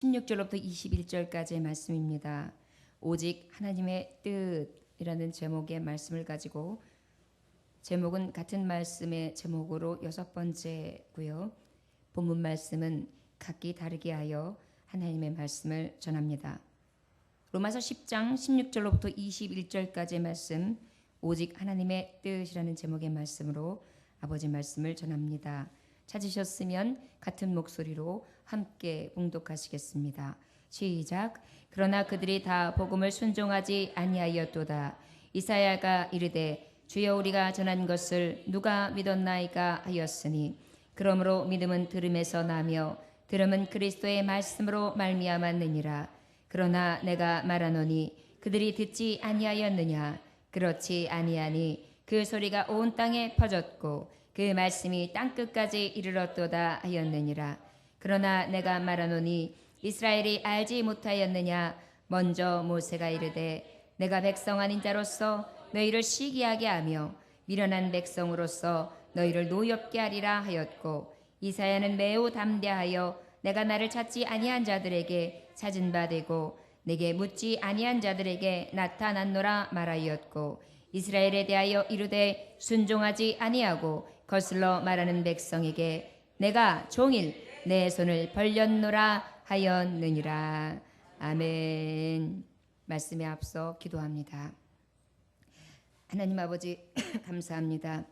16절로부터 21절까지의 말씀입니다. 오직 하나님의 뜻이라는 제목의 말씀을 가지고 제목은 같은 말씀의 제목으로 6번째고요. 본문 말씀은 각기 다르게 하여 하나님의 말씀을 전합니다. 로마서 10장 16절로부터 21절까지의 말씀, 오직 하나님의 뜻이라는 제목의 말씀으로 아버지 말씀을 전합니다. 찾으셨으면 같은 목소리로 함께 봉독하시겠습니다. 시작. 그러나 그들이 다 복음을 순종하지 아니하였도다. 이사야가 이르되 주여 우리가 전한 것을 누가 믿었나이까 하였으니 그러므로 믿음은 들음에서 나며 들음은 그리스도의 말씀으로 말미암았느니라. 그러나 내가 말하노니 그들이 듣지 아니하였느냐. 그렇지 아니하니 그 소리가 온 땅에 퍼졌고 그 말씀이 땅끝까지 이르렀도다 하였느니라. 그러나 내가 말하노니 이스라엘이 알지 못하였느냐. 먼저 모세가 이르되 내가 백성 아닌 자로서 너희를 시기하게 하며 미련한 백성으로서 너희를 노엽게 하리라 하였고, 이사야는 매우 담대하여 내가 나를 찾지 아니한 자들에게 찾은 바 되고 내게 묻지 아니한 자들에게 나타났노라 말하였고, 이스라엘에 대하여 이르되 순종하지 아니하고 거슬러 말하는 백성에게 내가 종일 내 손을 벌렸노라 하였느니라. 아멘. 말씀에 앞서 기도합니다. 하나님 아버지 감사합니다.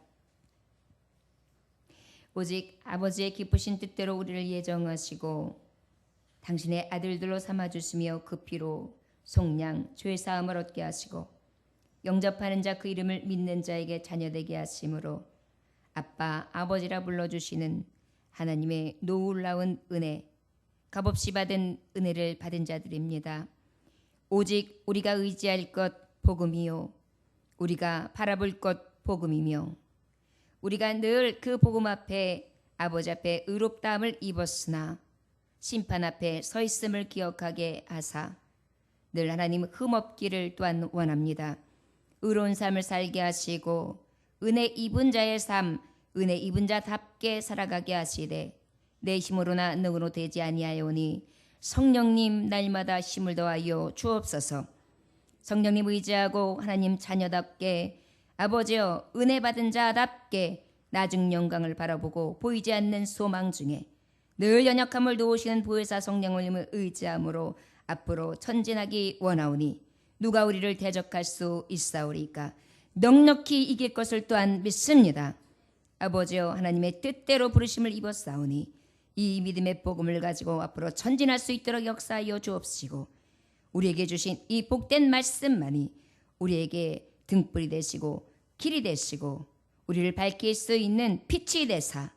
오직 아버지의 기쁘신 뜻대로 우리를 예정하시고 당신의 아들들로 삼아주시며 그 피로 속량 죄사함을 얻게 하시고 영접하는 자 그 이름을 믿는 자에게 자녀되게 하심으로 아빠 아버지라 불러주시는 하나님의 놀라운 은혜, 값없이 받은 은혜를 받은 자들입니다. 오직 우리가 의지할 것 복음이요 우리가 바라볼 것 복음이며 우리가 늘 그 복음 앞에 아버지 앞에 의롭다함을 입었으나 심판 앞에 서 있음을 기억하게 하사 늘 하나님 흠없기를 또한 원합니다. 의로운 삶을 살게 하시고 은혜 입은 자의 삶, 은혜 입은 자답게 살아가게 하시되 내 힘으로나 능으로 되지 아니하오니 성령님 날마다 힘을 더하여 주옵소서. 성령님 의지하고 하나님 자녀답게 아버지여 은혜 받은 자답게 나중 영광을 바라보고 보이지 않는 소망 중에 늘 연약함을 도우시는 보혜사 성령님을 의지함으로 앞으로 전진하기 원하오니 누가 우리를 대적할 수 있사오리까. 넉넉히 이길 것을 또한 믿습니다. 아버지여 하나님의 뜻대로 부르심을 입었사오니 이 믿음의 복음을 가지고 앞으로 전진할 수 있도록 역사하여 주옵시고 우리에게 주신 이 복된 말씀만이 우리에게 등불이 되시고 길이 되시고 우리를 밝힐 수 있는 빛이 되사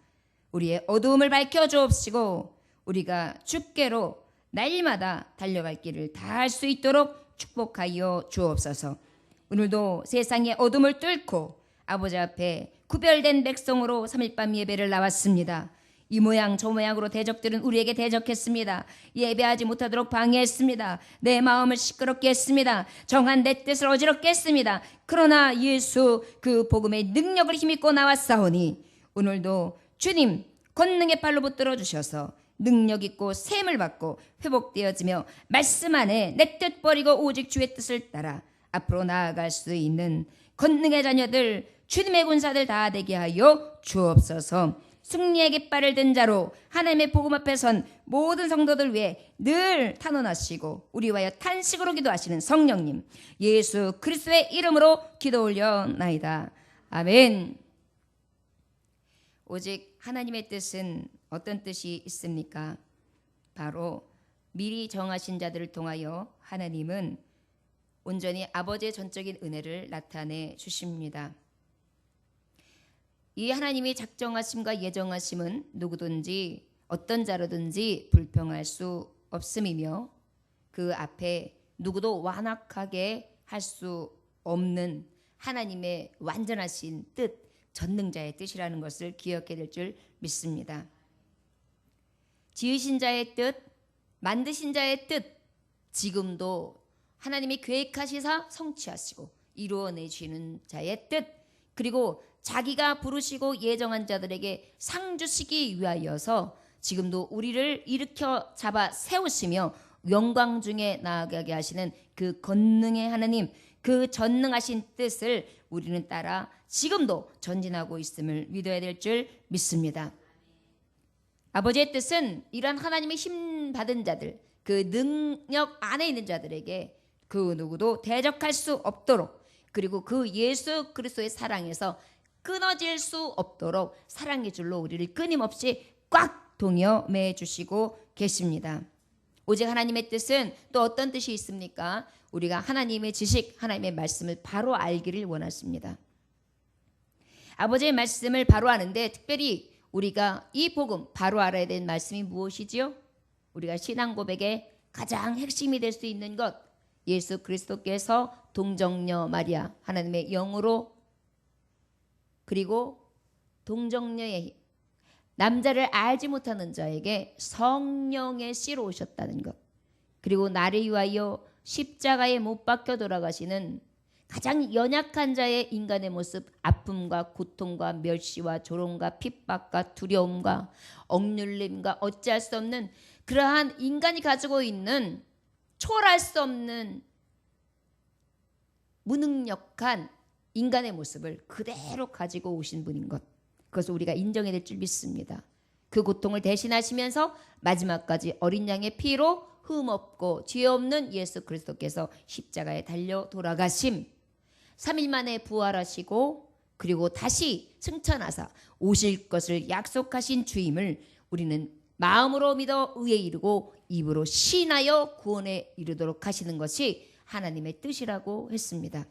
우리의 어두움을 밝혀 주옵시고 우리가 주께로 날마다 달려갈 길을 다할 수 있도록 축복하여 주옵소서. 오늘도 세상의 어둠을 뚫고 아버지 앞에 구별된 백성으로 3일밤 예배를 나왔습니다. 이 모양 저 모양으로 대적들은 우리에게 대적했습니다. 예배하지 못하도록 방해했습니다. 내 마음을 시끄럽게 했습니다. 정한 내 뜻을 어지럽게 했습니다. 그러나 예수 그 복음의 능력을 힘입고 나왔사오니 오늘도 주님 권능의 팔로 붙들어 주셔서 능력 있고 셈을 받고 회복되어지며 말씀 안에 내 뜻 버리고 오직 주의 뜻을 따라 앞으로 나아갈 수 있는 권능의 자녀들 주님의 군사들 다 되게 하여 주옵소서. 승리의 깃발을 든 자로 하나님의 복음 앞에 선 모든 성도들 위해 늘 탄원하시고 우리와 하여 탄식으로 기도하시는 성령님 예수 그리스도의 이름으로 기도 올려나이다. 아멘. 오직 하나님의 뜻은 어떤 뜻이 있습니까? 바로 미리 정하신 자들을 통하여 하나님은 온전히 아버지의 전적인 은혜를 나타내 주십니다. 이 하나님이 작정하심과 예정하심은 누구든지 어떤 자로든지 불평할 수 없음이며 그 앞에 누구도 완악하게 할 수 없는 하나님의 완전하신 뜻, 전능자의 뜻이라는 것을 기억해야 될 줄 믿습니다. 지으신 자의 뜻, 만드신 자의 뜻, 지금도 하나님이 계획하시사 성취하시고 이루어내시는 자의 뜻, 그리고 자기가 부르시고 예정한 자들에게 상 주시기 위하여서 지금도 우리를 일으켜 잡아 세우시며 영광 중에 나아가게 하시는 그 권능의 하나님, 그 전능하신 뜻을 우리는 따라 지금도 전진하고 있음을 믿어야 될 줄 믿습니다. 아버지의 뜻은 이러한 하나님의 힘 받은 자들, 그 능력 안에 있는 자들에게 그 누구도 대적할 수 없도록, 그리고 그 예수 그리스도의 사랑에서 끊어질 수 없도록 사랑의 줄로 우리를 끊임없이 꽉 동여 매주시고 계십니다. 오직 하나님의 뜻은 또 어떤 뜻이 있습니까? 우리가 하나님의 지식, 하나님의 말씀을 바로 알기를 원하십니다. 아버지의 말씀을 바로 아는데 특별히 우리가 이 복음 바로 알아야 되는 말씀이 무엇이지요? 우리가 신앙 고백의 가장 핵심이 될 수 있는 것, 예수 그리스도께서 동정녀 마리아, 하나님의 영으로, 그리고 동정녀의 힘, 남자를 알지 못하는 자에게 성령의 씨로 오셨다는 것, 그리고 나를 위하여 십자가에 못 박혀 돌아가시는 가장 연약한 자의 인간의 모습, 아픔과 고통과 멸시와 조롱과 핍박과 두려움과 억눌림과 어찌할 수 없는 그러한 인간이 가지고 있는 초월할 수 없는 무능력한 인간의 모습을 그대로 가지고 오신 분인 것, 그것을 우리가 인정해야 될 줄 믿습니다. 그 고통을 대신하시면서 마지막까지 어린 양의 피로 흠없고 죄 없는 예수 그리스도께서 십자가에 달려 돌아가심, 3일 만에 부활하시고 그리고 다시 승천하사 오실 것을 약속하신 주임을 우리는 마음으로 믿어 의에 이르고 입으로 신하여 구원에 이르도록 하시는 것이 하나님의 뜻이라고 했습니다.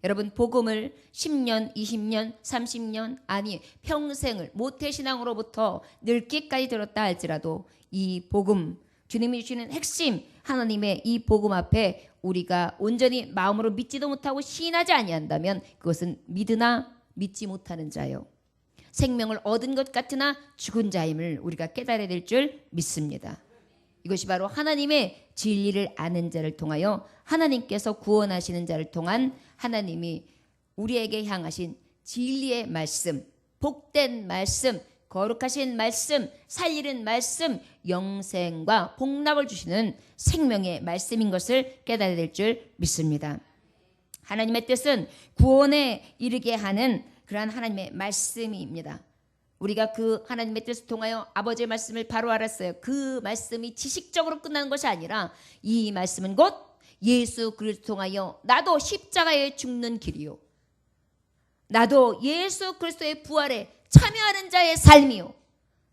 여러분, 복음을 10년, 20년, 30년, 아니 평생을 모태신앙으로부터 늙기까지 들었다 할지라도 이 복음, 주님이 주시는 핵심 하나님의 이 복음 앞에 우리가 온전히 마음으로 믿지도 못하고 시인하지 아니한다면 그것은 믿으나 믿지 못하는 자요, 생명을 얻은 것 같으나 죽은 자임을 우리가 깨달아야 될 줄 믿습니다. 이것이 바로 하나님의 진리를 아는 자를 통하여 하나님께서 구원하시는 자를 통한 하나님이 우리에게 향하신 진리의 말씀, 복된 말씀, 거룩하신 말씀, 살리는 말씀, 영생과 복락을 주시는 생명의 말씀인 것을 깨달아야 될 줄 믿습니다. 하나님의 뜻은 구원에 이르게 하는 그러한 하나님의 말씀입니다. 우리가 그 하나님의 뜻을 통하여 아버지의 말씀을 바로 알았어요. 그 말씀이 지식적으로 끝나는 것이 아니라 이 말씀은 곧 예수 그리스도를 통하여 나도 십자가에 죽는 길이요, 나도 예수 그리스도의 부활에 참여하는 자의 삶이요,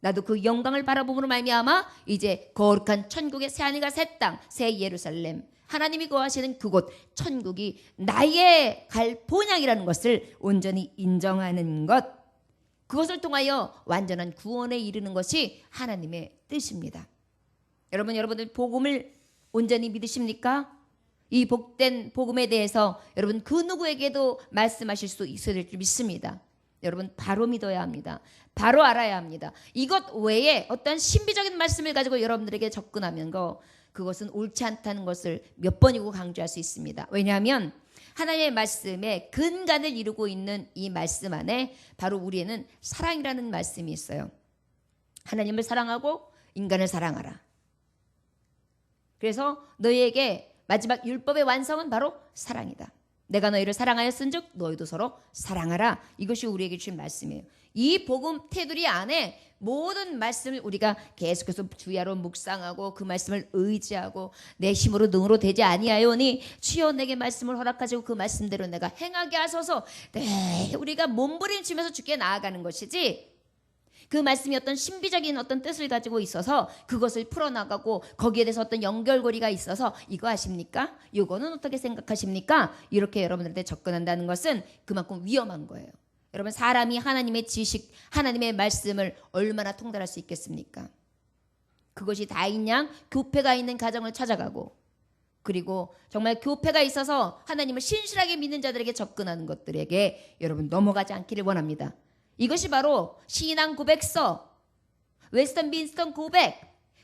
나도 그 영광을 바라봄으로 말미암아 이제 거룩한 천국의 새하늘과 새 땅, 새 예루살렘, 하나님이 거하시는 그곳 천국이 나의 갈 본향이라는 것을 온전히 인정하는 것, 그것을 통하여 완전한 구원에 이르는 것이 하나님의 뜻입니다. 여러분들 복음을 온전히 믿으십니까? 이 복된 복음에 대해서 여러분 그 누구에게도 말씀하실 수 있어야 될 줄 믿습니다. 여러분 바로 믿어야 합니다. 바로 알아야 합니다. 이것 외에 어떤 신비적인 말씀을 가지고 여러분들에게 접근하면 그것은 옳지 않다는 것을 몇 번이고 강조할 수 있습니다. 왜냐하면 하나님의 말씀에 근간을 이루고 있는 이 말씀 안에 바로 우리에는 사랑이라는 말씀이 있어요. 하나님을 사랑하고 인간을 사랑하라. 그래서 너희에게 마지막 율법의 완성은 바로 사랑이다. 내가 너희를 사랑하였은즉 너희도 서로 사랑하라. 이것이 우리에게 주신 말씀이에요. 이 복음 테두리 안에 모든 말씀을 우리가 계속해서 주야로 묵상하고 그 말씀을 의지하고 내 힘으로 능으로 되지 아니하오니 주여 내게 말씀을 허락하시고 그 말씀대로 내가 행하게 하소서. 네, 우리가 몸부림치면서 주께 나아가는 것이지, 그 말씀이 어떤 신비적인 어떤 뜻을 가지고 있어서 그것을 풀어나가고 거기에 대해서 어떤 연결고리가 있어서 이거 아십니까? 이거는 어떻게 생각하십니까? 이렇게 여러분들한테 접근한다는 것은 그만큼 위험한 거예요. 여러분, 사람이 하나님의 지식, 하나님의 말씀을 얼마나 통달할 수 있겠습니까? 그것이 다인 양 교회가 있는 가정을 찾아가고, 그리고 정말 교회가 있어서 하나님을 신실하게 믿는 자들에게 접근하는 것들에게 여러분 넘어가지 않기를 원합니다. 이것이 바로 신앙 고백서, 웨스턴민스턴 고백,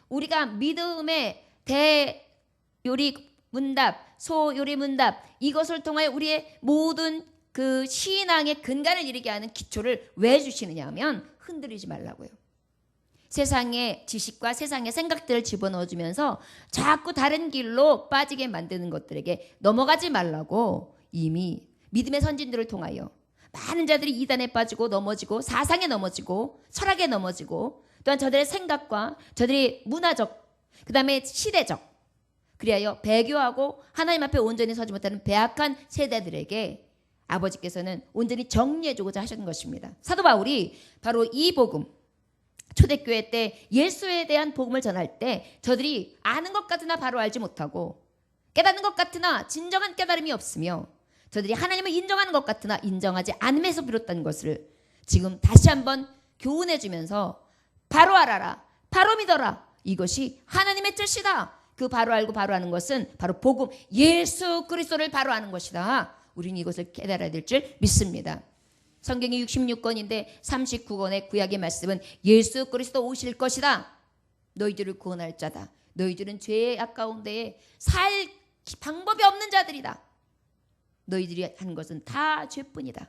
우리가 믿음의 대요리 문답, 소요리 문답, 이것을 통하여 우리의 모든 그 신앙의 근간을 이루게 하는 기초를 왜 주시느냐 하면 흔들리지 말라고요. 세상의 지식과 세상의 생각들을 집어넣어주면서 자꾸 다른 길로 빠지게 만드는 것들에게 넘어가지 말라고 이미 믿음의 선진들을 통하여 많은 자들이 이단에 빠지고 넘어지고 사상에 넘어지고 철학에 넘어지고 또한 저들의 생각과 저들의 문화적 그 다음에 시대적 그리하여 배교하고 하나님 앞에 온전히 서지 못하는 배악한 세대들에게 아버지께서는 온전히 정리해주고자 하셨던 것입니다. 사도 바울이 바로 이 복음 초대교회 때 예수에 대한 복음을 전할 때 저들이 아는 것 같으나 바로 알지 못하고 깨닫는 것 같으나 진정한 깨달음이 없으며 저들이 하나님을 인정하는 것 같으나 인정하지 않음에서 비롯된 것을 지금 다시 한번 교훈해주면서 바로 알아라, 바로 믿어라. 이것이 하나님의 뜻이다. 그 바로 알고 바로 아는 것은 바로 복음 예수 그리스도를 바로 아는 것이다. 우리는 이것을 깨달아야 될 줄 믿습니다. 성경이 66권인데 39권의 구약의 말씀은 예수 그리스도 오실 것이다. 너희들을 구원할 자다. 너희들은 죄의 가운데에 살 방법이 없는 자들이다. 너희들이 하는 것은 다 죄뿐이다.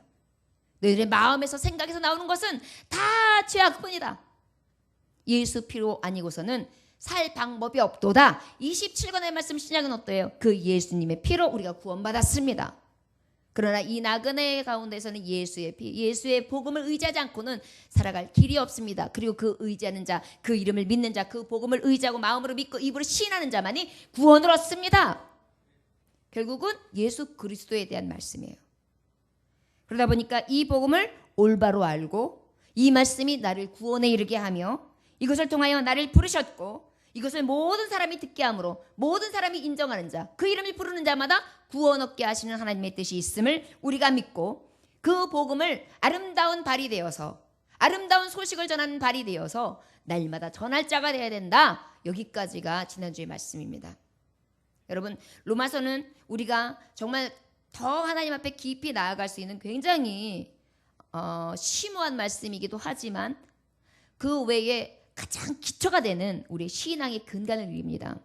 너희들의 마음에서 생각에서 나오는 것은 다 죄악뿐이다. 예수 피로 아니고서는 살 방법이 없도다. 27권의 말씀 신약은 어때요? 그 예수님의 피로 우리가 구원받았습니다. 그러나 이 나그네 가운데서는 예수의 피, 예수의 복음을 의지하지 않고는 살아갈 길이 없습니다. 그리고 그 의지하는 자, 그 이름을 믿는 자, 그 복음을 의지하고 마음으로 믿고 입으로 시인하는 자만이 구원을 얻습니다. 결국은 예수 그리스도에 대한 말씀이에요. 그러다 보니까 이 복음을 올바로 알고 이 말씀이 나를 구원에 이르게 하며 이것을 통하여 나를 부르셨고 이것을 모든 사람이 듣게 함으로 모든 사람이 인정하는 자, 그 이름을 부르는 자마다 구원 얻게 하시는 하나님의 뜻이 있음을 우리가 믿고 그 복음을 아름다운 발이 되어서 아름다운 소식을 전하는 발이 되어서 날마다 전할 자가 되어야 된다. 여기까지가 지난주의 말씀입니다. 여러분, 로마서는 우리가 정말 더 하나님 앞에 깊이 나아갈 수 있는 굉장히 심오한 말씀이기도 하지만 그 외에 가장 기초가 되는 우리의 신앙의 근간을 이룹니다.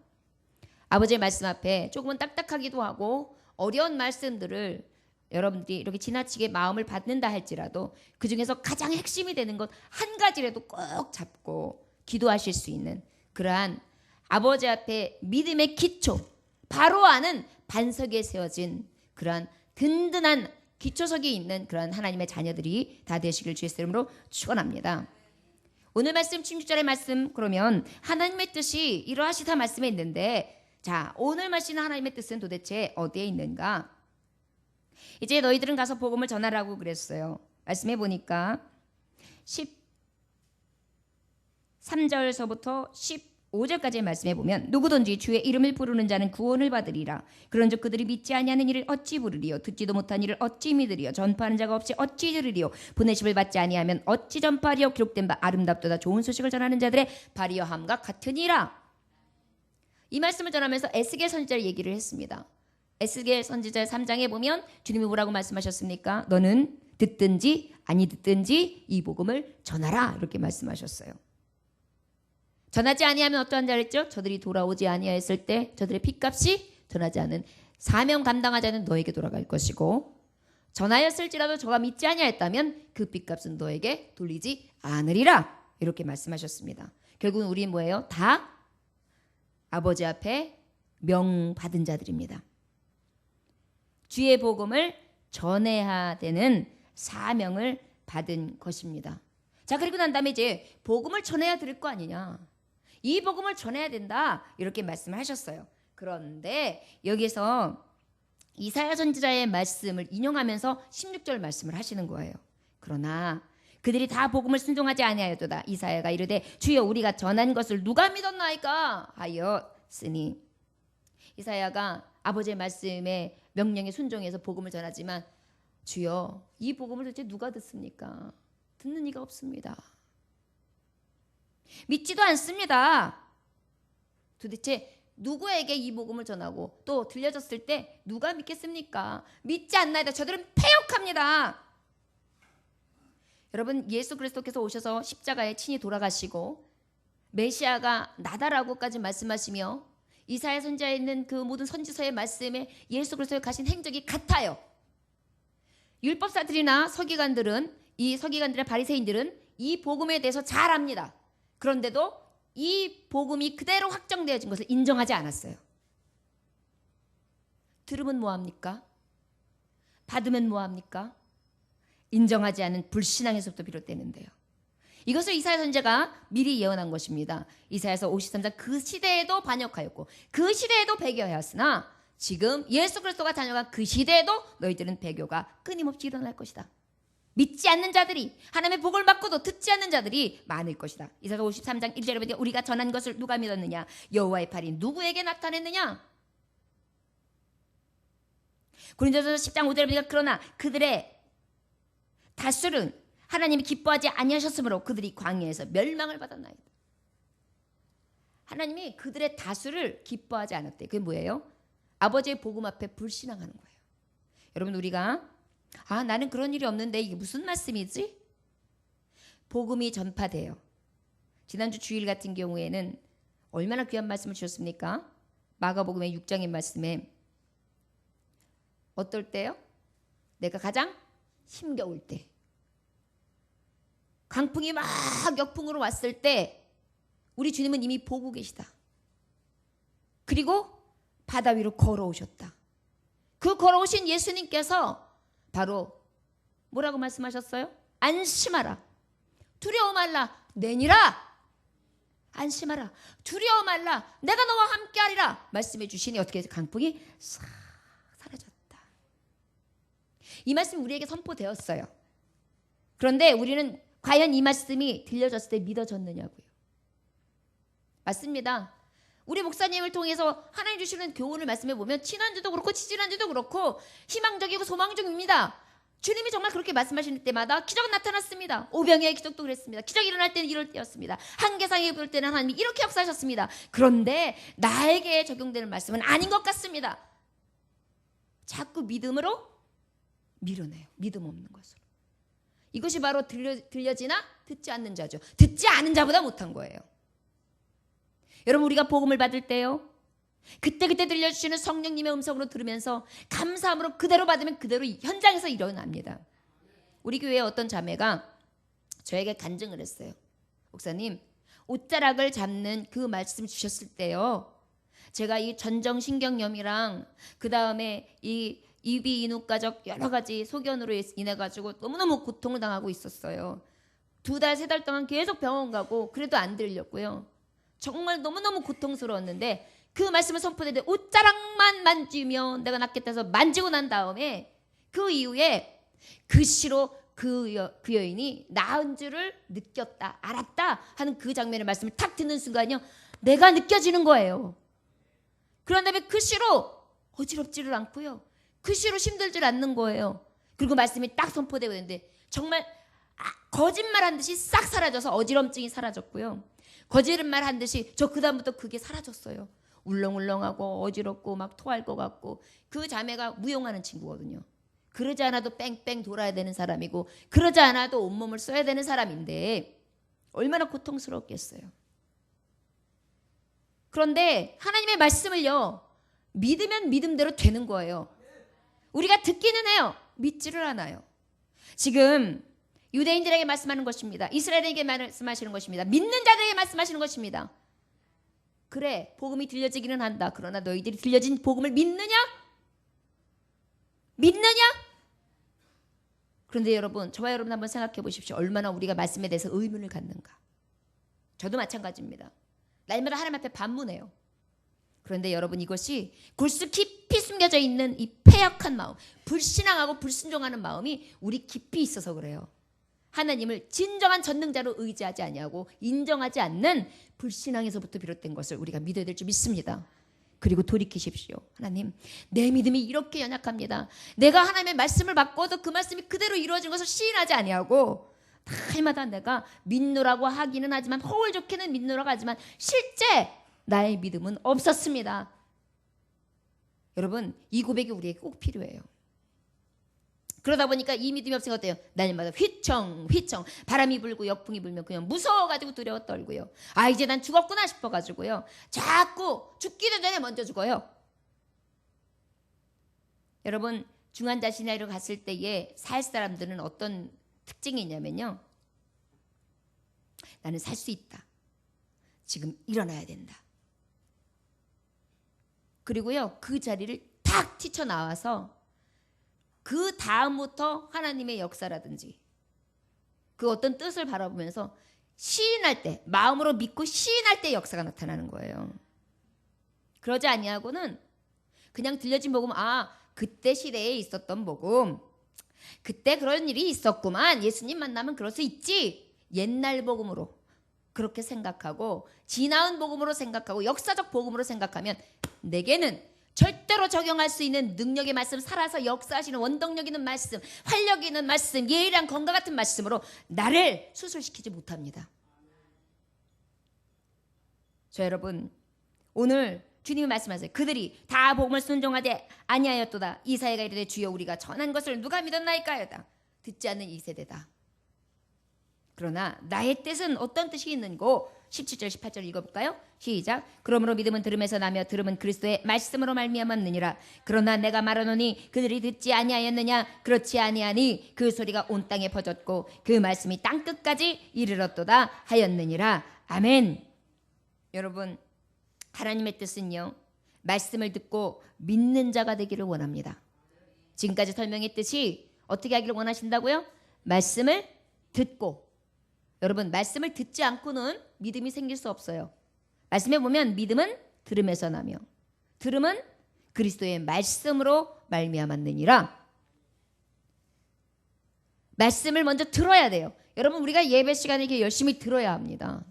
아버지의 말씀 앞에 조금은 딱딱하기도 하고 어려운 말씀들을 여러분들이 이렇게 지나치게 마음을 받는다 할지라도 그 중에서 가장 핵심이 되는 것 한 가지라도 꼭 잡고 기도하실 수 있는 그러한 아버지 앞에 믿음의 기초, 바로 아는 반석에 세워진 그러한 든든한 기초석이 있는 그러한 하나님의 자녀들이 다 되시길 주의 이름으로 축원합니다. 오늘 말씀 16절의 말씀 그러면 하나님의 뜻이 이러하시다 말씀에 있는데 자 오늘 말씀은 하나님의 뜻은 도대체 어디에 있는가? 이제 너희들은 가서 복음을 전하라고 그랬어요. 말씀해 보니까 13절서부터 15절까지의 말씀해 보면 누구든지 주의 이름을 부르는 자는 구원을 받으리라. 그런즉 그들이 믿지 아니하는 이를 어찌 부르리요? 듣지도 못한 이를 어찌 믿으리요? 전파하는 자가 없이 어찌 들으리요? 보내심을 받지 아니하면 어찌 전파하리요? 기록된 바 아름답도다 좋은 소식을 전하는 자들의 발이여 함과 같으니라. 이 말씀을 전하면서 에스겔 선지자를 얘기를 했습니다. 에스겔 선지자 3장에 보면 주님이 뭐라고 말씀하셨습니까? 너는 듣든지 아니 듣든지 이 복음을 전하라 이렇게 말씀하셨어요. 전하지 아니하면 어떠한 자를 했죠? 저들이 돌아오지 아니하였을 때 저들의 핏값이 전하지 않은 사명 감당하지 않은 너에게 돌아갈 것이고 전하였을지라도 저가 믿지 아니하였다면 그 핏값은 너에게 돌리지 않으리라 이렇게 말씀하셨습니다. 결국은 우리 뭐예요? 다 아버지 앞에 명받은 자들입니다. 주의 복음을 전해야 되는 사명을 받은 것입니다. 자 그리고 난 다음에 이제 복음을 전해야 될 거 아니냐. 이 복음을 전해야 된다 이렇게 말씀을 하셨어요. 그런데 여기서 이사야 선지자의 말씀을 인용하면서 16절 말씀을 하시는 거예요. 그러나 그들이 다 복음을 순종하지 아니하였도다. 이사야가 이르되 주여 우리가 전한 것을 누가 믿었나이까 하였으니 이사야가 아버지의 말씀에 명령에 순종해서 복음을 전하지만 주여 이 복음을 도대체 누가 듣습니까? 듣는 이가 없습니다. 믿지도 않습니다. 도대체 누구에게 이 복음을 전하고 또 들려졌을 때 누가 믿겠습니까? 믿지 않나이다. 저들은 패역합니다. 여러분 예수 그리스도께서 오셔서 십자가에 친히 돌아가시고 메시아가 나다라고까지 말씀하시며 이사야 선지자에 있는 그 모든 선지서의 말씀에 예수 그리스도의 가신 행적이 같아요. 율법사들이나 서기관들은 이 서기관들의 바리새인들은 이 복음에 대해서 잘 압니다. 그런데도 이 복음이 그대로 확정되어진 것을 인정하지 않았어요. 들으면 뭐합니까? 받으면 뭐합니까? 인정하지 않은 불신앙에서부터 비롯되는데요. 이것을 이사야 선지자가 미리 예언한 것입니다. 이사야서 53장 그 시대에도 반역하였고 그 시대에도 배교하였으나 지금 예수 그리스도가 다녀간 그 시대에도 너희들은 배교가 끊임없이 일어날 것이다. 믿지 않는 자들이 하나님의 복을 받고도 듣지 않는 자들이 많을 것이다. 이사야 53장 1절에 보니까 우리가 전한 것을 누가 믿었느냐? 여호와의 팔이 누구에게 나타냈느냐? 고린도전서 10장 5절에 보니까 그러나 그들의 다수는 하나님이 기뻐하지 아니하셨으므로 그들이 광야에서 멸망을 받았나이다. 하나님이 그들의 다수를 기뻐하지 않았대요. 그게 뭐예요? 아버지의 복음 앞에 불신앙하는 거예요. 여러분 우리가 나는 그런 일이 없는데 이게 무슨 말씀이지? 복음이 전파돼요. 지난주 주일 같은 경우에는 얼마나 귀한 말씀을 주셨습니까? 마가복음의 6장의 말씀에 어떨 때요? 내가 가장 힘겨울 때, 강풍이 막 역풍으로 왔을 때 우리 주님은 이미 보고 계시다. 그리고 바다 위로 걸어오셨다. 그 걸어오신 예수님께서 바로 뭐라고 말씀하셨어요? 안심하라. 두려워 말라. 내니라. 안심하라. 두려워 말라. 내가 너와 함께하리라. 말씀해 주시니 어떻게 해서 강풍이 싹 사라졌다. 이 말씀이 우리에게 선포되었어요. 그런데 우리는 과연 이 말씀이 들려졌을 때 믿어졌느냐고요. 맞습니다. 우리 목사님을 통해서 하나님 주시는 교훈을 말씀해 보면 지난주도 그렇고 지지난주도 그렇고 희망적이고 소망적입니다. 주님이 정말 그렇게 말씀하시는 때마다 기적 나타났습니다. 오병이어의 기적도 그랬습니다. 기적이 일어날 때는 이럴 때였습니다. 한계상에 볼 때는 하나님이 이렇게 역사하셨습니다. 그런데 나에게 적용되는 말씀은 아닌 것 같습니다. 자꾸 믿음으로 밀어내요. 믿음 없는 것으로. 이것이 바로 들려지나 듣지 않는 자죠. 듣지 않은 자보다 못한 거예요. 여러분 우리가 복음을 받을 때요, 그때그때 들려주시는 성령님의 음성으로 들으면서 감사함으로 그대로 받으면 그대로 현장에서 일어납니다. 우리 교회에 어떤 자매가 저에게 간증을 했어요. 목사님, 옷자락을 잡는 그 말씀 주셨을 때요, 제가 이 전정신경염이랑 그 다음에 이 이비 인후가적 여러 가지 소견으로 인해 가지고 너무너무 고통을 당하고 있었어요. 2달, 3달 동안 계속 병원 가고 그래도 안 들렸고요. 정말 너무너무 고통스러웠는데 그 말씀을 선포되는데 옷자락만 만지면 내가 낫겠다 해서 만지고 난 다음에 그 이후에 글씨로 그 여인이 나은 줄을 느꼈다, 알았다 하는 그 장면의 말씀을 탁 듣는 순간요, 내가 느껴지는 거예요. 그런 다음에 글씨로 어지럽지를 않고요, 글씨로 힘들질 않는 거예요. 그리고 말씀이 딱 선포되고 있는데 정말 거짓말한 듯이 싹 사라져서 어지럼증이 사라졌고요. 거짓말한 듯이 저 그다음부터 그게 사라졌어요. 울렁울렁하고 어지럽고 막 토할 것 같고. 그 자매가 무용하는 친구거든요. 그러지 않아도 뺑뺑 돌아야 되는 사람이고 그러지 않아도 온몸을 써야 되는 사람인데 얼마나 고통스럽겠어요. 그런데 하나님의 말씀을요, 믿으면 믿음대로 되는 거예요. 우리가 듣기는 해요. 믿지를 않아요. 지금 유대인들에게 말씀하는 것입니다. 이스라엘에게 말씀하시는 것입니다. 믿는 자들에게 말씀하시는 것입니다. 그래, 복음이 들려지기는 한다. 그러나 너희들이 들려진 복음을 믿느냐? 믿느냐? 그런데 여러분, 저와 여러분 한번 생각해 보십시오. 얼마나 우리가 말씀에 대해서 의문을 갖는가. 저도 마찬가지입니다. 날마다 하나님 앞에 반문해요. 그런데 여러분, 이것이 골수 깊이 숨겨져 있는 이 패역한 마음, 불신앙하고 불순종하는 마음이 우리 깊이 있어서 그래요. 하나님을 진정한 전능자로 의지하지 아니하고 인정하지 않는 불신앙에서부터 비롯된 것을 우리가 믿어야 될 줄 믿습니다. 그리고 돌이키십시오. 하나님, 내 믿음이 이렇게 연약합니다. 내가 하나님의 말씀을 받고도 그 말씀이 그대로 이루어진 것을 시인하지 아니하고 날마다 내가 믿노라고 하기는 하지만, 허울 좋게는 믿노라고 하지만 실제 나의 믿음은 없었습니다. 여러분, 이 고백이 우리에게 꼭 필요해요. 그러다 보니까 이 믿음이 없으니까 어때요? 날마다 휘청 바람이 불고 역풍이 불면 그냥 무서워가지고 두려워 떨고요. 이제 난 죽었구나 싶어가지고요, 자꾸 죽기도 전에 먼저 죽어요. 여러분, 중환자실로 갔을 때에 살 사람들은 어떤 특징이 있냐면요, 나는 살 수 있다, 지금 일어나야 된다. 그리고요, 그 자리를 탁 튀쳐나와서 그 다음부터 하나님의 역사라든지 그 어떤 뜻을 바라보면서 시인할 때, 마음으로 믿고 시인할 때 역사가 나타나는 거예요. 그러지 아니하고는 그냥 들려진 복음, 그때 시대에 있었던 복음, 그때 그런 일이 있었구만, 예수님 만나면 그럴 수 있지, 옛날 복음으로 그렇게 생각하고 지나온 복음으로 생각하고 역사적 복음으로 생각하면 내게는 절대로 적용할 수 있는 능력의 말씀, 살아서 역사하시는 원동력 있는 말씀, 활력 있는 말씀, 예의랑 건강 같은 말씀으로 나를 수술시키지 못합니다. 저 여러분, 오늘 주님이 말씀하세요. 그들이 다 복음을 순종하되 아니하였도다. 이사야가 이르되 주여 우리가 전한 것을 누가 믿었나이까요다. 듣지 않는 이 세대다. 그러나 나의 뜻은 어떤 뜻이 있는고 17절 18절 읽어볼까요? 시작. 그러므로 믿음은 들음에서 나며 들음은 그리스도의 말씀으로 말미암았느니라. 그러나 내가 말하노니 그들이 듣지 아니하였느냐. 그렇지 아니하니 그 소리가 온 땅에 퍼졌고 그 말씀이 땅끝까지 이르렀도다 하였느니라. 아멘. 여러분, 하나님의 뜻은요, 말씀을 듣고 믿는 자가 되기를 원합니다. 지금까지 설명했듯이 어떻게 하기를 원하신다고요? 말씀을 듣고. 여러분, 말씀을 듣지 않고는 믿음이 생길 수 없어요. 말씀에 보면 믿음은 들음에서 나며 들음은 그리스도의 말씀으로 말미암았느니라. 말씀을 먼저 들어야 돼요. 여러분, 우리가 예배 시간에 이렇게 열심히 들어야 합니다.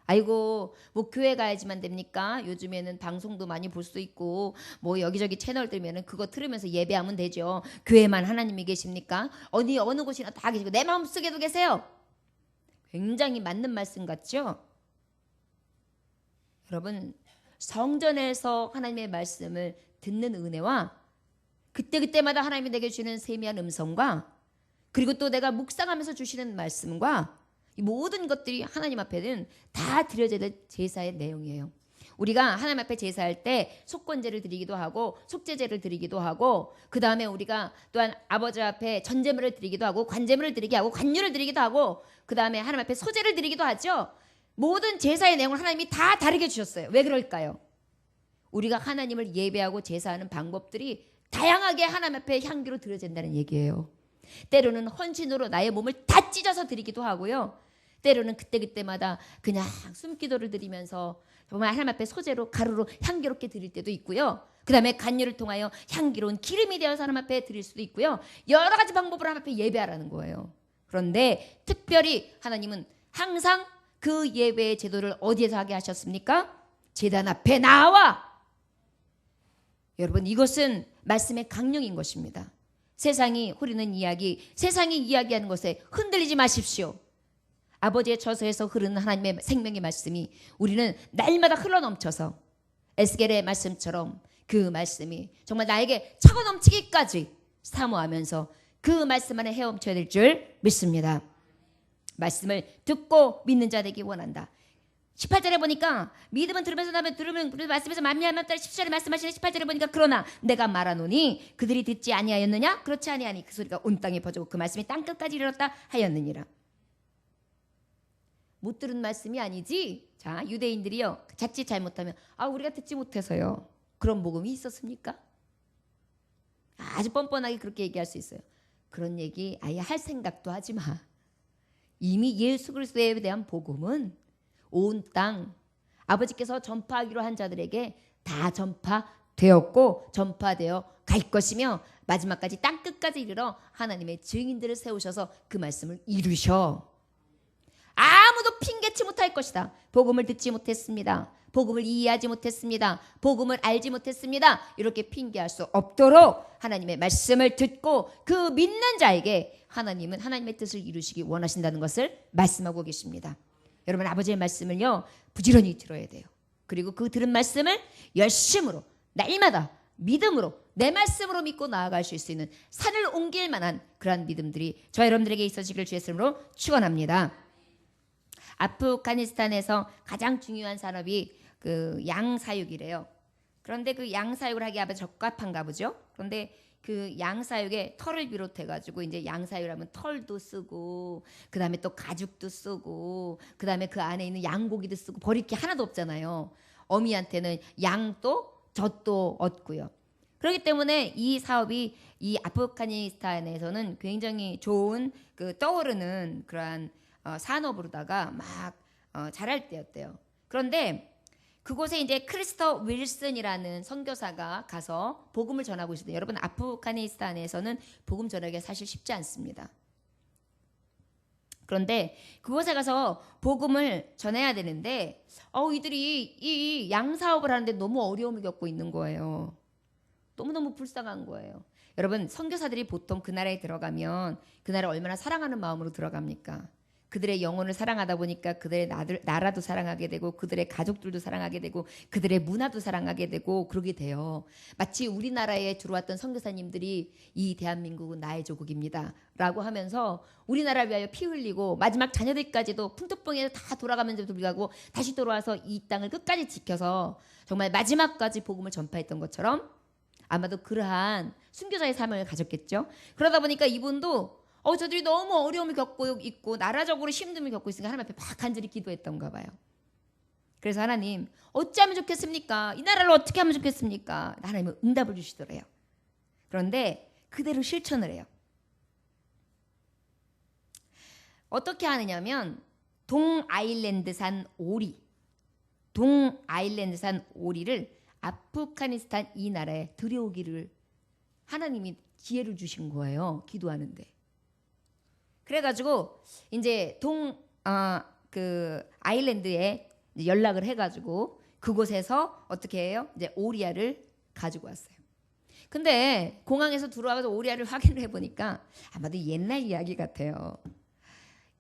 아이고, 뭐 교회 가야지만 됩니까? 요즘에는 방송도 많이 볼 수 있고 뭐 여기저기 채널 들면은 그거 들으면서 예배하면 되죠. 교회만 하나님이 계십니까? 어느 곳이나 다 계시고 내 마음속에도 계세요. 굉장히 맞는 말씀 같죠? 여러분, 성전에서 하나님의 말씀을 듣는 은혜와 그때그때마다 하나님이 내게 주시는 세미한 음성과 그리고 또 내가 묵상하면서 주시는 말씀과 이 모든 것들이 하나님 앞에는 다 드려져야 될 제사의 내용이에요. 우리가 하나님 앞에 제사할 때 속건제를 드리기도 하고 속죄제를 드리기도 하고 그 다음에 우리가 또한 아버지 앞에 전제물을 드리기도 하고 관제물을 드리기도 하고 관유를 드리기도 하고 그 다음에 하나님 앞에 소제를 드리기도 하죠. 모든 제사의 내용을 하나님이 다 다르게 주셨어요. 왜 그럴까요? 우리가 하나님을 예배하고 제사하는 방법들이 다양하게 하나님 앞에 향기로 드려진다는 얘기예요. 때로는 헌신으로 나의 몸을 다 찢어서 드리기도 하고요. 때로는 그때그때마다 그냥 숨기도를 드리면서 정말 하나님 앞에 소재로 가루로 향기롭게 드릴 때도 있고요. 그 다음에 간유를 통하여 향기로운 기름이 되어서 하나님 앞에 드릴 수도 있고요. 여러 가지 방법으로 하나님 앞에 예배하라는 거예요. 그런데 특별히 하나님은 항상 그 예배의 제도를 어디에서 하게 하셨습니까? 제단 앞에 나와. 여러분, 이것은 말씀의 강령인 것입니다. 세상이 흐르는 이야기, 세상이 이야기하는 것에 흔들리지 마십시오. 아버지의 저서에서 흐르는 하나님의 생명의 말씀이 우리는 날마다 흘러넘쳐서 에스겔의 말씀처럼 그 말씀이 정말 나에게 차고 넘치기까지 사모하면서 그 말씀 안에 헤엄쳐야 될 줄 믿습니다. 말씀을 듣고 믿는 자 되기 원한다. 18절에 보니까 믿음은 들으면서 나면 들으면 말씀에서 만미하면 17절에 말씀하시는 18절에 보니까 그러나 내가 말하노니 그들이 듣지 아니하였느냐? 그렇지 아니하니 그 소리가 온 땅에 퍼지고 그 말씀이 땅끝까지 이르렀다 하였느니라. 못 들은 말씀이 아니지. 자, 유대인들이요 자칫 잘못하면 우리가 듣지 못해서요. 그런 복음이 있었습니까? 아주 뻔뻔하게 그렇게 얘기할 수 있어요. 그런 얘기 아예 할 생각도 하지 마. 이미 예수 그리스도에 대한 복음은 온 땅 아버지께서 전파하기로 한 자들에게 다 전파되었고 전파되어 갈 것이며 마지막까지 땅끝까지 이르러 하나님의 증인들을 세우셔서 그 말씀을 이루셔. 아무도 핑계치 못할 것이다. 복음을 듣지 못했습니다. 복음을 이해하지 못했습니다. 복음을 알지 못했습니다. 이렇게 핑계할 수 없도록 하나님의 말씀을 듣고 그 믿는 자에게 하나님은 하나님의 뜻을 이루시기 원하신다는 것을 말씀하고 계십니다. 여러분, 아버지의 말씀을요 부지런히 들어야 돼요. 그리고 그 들은 말씀을 열심으로 날마다 믿음으로 내 말씀으로 믿고 나아가실 수 있는 산을 옮길 만한 그러한 믿음들이 저 여러분들에게 있어지기를 주의 이름으로 축원합니다. 아프가니스탄에서 가장 중요한 산업이 그 양사육이래요. 그런데 그 양사육을 하기에 아주 적합한가 보죠. 그런데 그 양사육에 털을 비롯해 가지고 이제 양사육하면 털도 쓰고 그다음에 또 가죽도 쓰고 그다음에 그 안에 있는 양고기도 쓰고 버릴 게 하나도 없잖아요. 어미한테는 양도 젖도 얻고요. 그렇기 때문에 이 사업이 이 아프가니스탄에서는 굉장히 좋은 그 떠오르는 그러한 산업으로다가 막 자랄 때였대요. 그런데 그곳에 이제 크리스터 윌슨이라는 선교사가 가서 복음을 전하고 있어요. 여러분 아프가니스탄에서는 복음 전하기가 사실 쉽지 않습니다. 그런데 그곳에 가서 복음을 전해야 되는데 이들이 이 양사업을 하는데 너무 어려움을 겪고 있는 거예요. 너무너무 불쌍한 거예요. 여러분 선교사들이 보통 그 나라에 들어가면 그 나라를 얼마나 사랑하는 마음으로 들어갑니까? 그들의 영혼을 사랑하다 보니까 그들의 나라도 사랑하게 되고 그들의 가족들도 사랑하게 되고 그들의 문화도 사랑하게 되고 그러게 돼요. 마치 우리나라에 들어왔던 선교사님들이 이 대한민국은 나의 조국입니다 라고 하면서 우리나라를 위하여 피 흘리고 마지막 자녀들까지도 풍토병에 다 돌아가면서도 불구하고 다시 돌아와서 이 땅을 끝까지 지켜서 정말 마지막까지 복음을 전파했던 것처럼 아마도 그러한 순교자의 삶을 가졌겠죠. 그러다 보니까 이분도 저들이 너무 어려움을 겪고 있고 나라적으로 힘듦을 겪고 있으니까 하나님 앞에 막 간절히 기도했던가 봐요. 그래서 하나님 어찌하면 좋겠습니까? 이 나라를 어떻게 하면 좋겠습니까? 하나님은 응답을 주시더래요. 그런데 그대로 실천을 해요. 어떻게 하느냐면 동아일랜드산 오리를 아프가니스탄 이 나라에 들여오기를 하나님이 기회를 주신 거예요. 기도하는데. 그래가지고 이제 그 아일랜드에 연락을 해가지고 그곳에서 어떻게 해요? 이제 오리알을 가지고 왔어요. 근데 공항에서 들어와서 오리알을 확인을 해보니까 아마도 옛날 이야기 같아요.